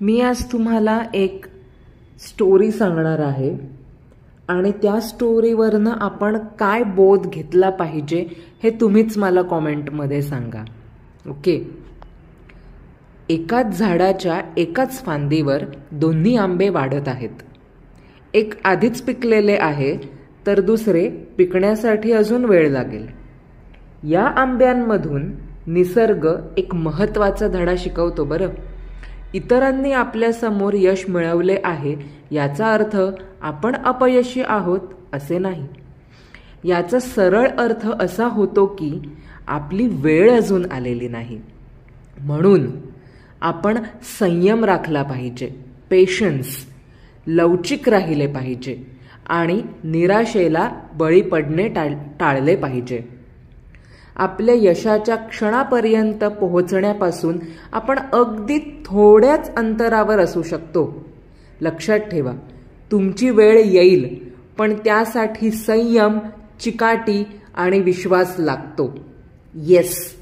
मी आज तुम्हाला एक स्टोरी सांगणार आहे आणि त्या स्टोरीवरनं आपण काय बोध घेतला पाहिजे हे तुम्हीच मला कॉमेंटमध्ये सांगा. ओके. एकाच झाडाच्या एकाच फांदीवर दोन्ही आंबे वाढत आहेत. एक आधीच पिकलेले आहे तर दुसरे पिकण्यासाठी अजून वेळ लागेल. या आंब्यांमधून निसर्ग एक महत्त्वाचा धडा शिकवतो बरं. इतरांनी आपल्या समोर यश मिळवले आहे याचा अर्थ आपण अपयशी आहोत असे नाही. याचा सरळ अर्थ असा होतो की आपली वेळ अजून आलेली नाही. म्हणून आपण संयम राखला पाहिजे, पेशन्स, लवचिक राहिले पाहिजे आणि निराशेला बळी पडणे टाळले पाहिजे. आपल्या यशाच्या क्षणापर्यंत पोहोचण्यापासून आपण अगदी थोड्याच अंतरावर असू शकतो. लक्षात ठेवा, तुमची वेळ येईल, पण त्यासाठी संयम, चिकाटी आणि विश्वास लागतो. येस,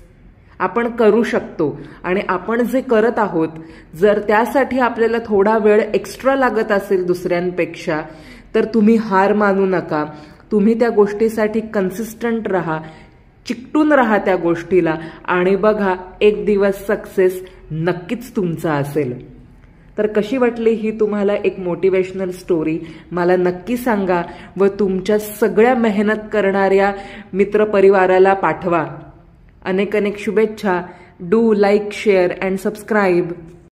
आपण करू शकतो. आणि आपण जे करत आहोत, जर त्यासाठी आपल्याला थोडा वेळ एक्स्ट्रा लागत असेल दुसऱ्यांपेक्षा, तर तुम्ही हार मानू नका. तुम्ही त्या गोष्टीसाठी कन्सिस्टंट राहा, चिकटून राहा त्या गोष्टीला आणि बघा एक दिवस सक्सेस नक्कीच तुमचा असेल. तर कशी वाटली ही तुम्हाला एक मोटिवेशनल स्टोरी मला नक्की सांगा व तुमच्या सगळ्या मेहनत करणाऱ्या मित्रपरिवाराला पाठवा. अनेक अनेक शुभेच्छा. Do like, share and subscribe.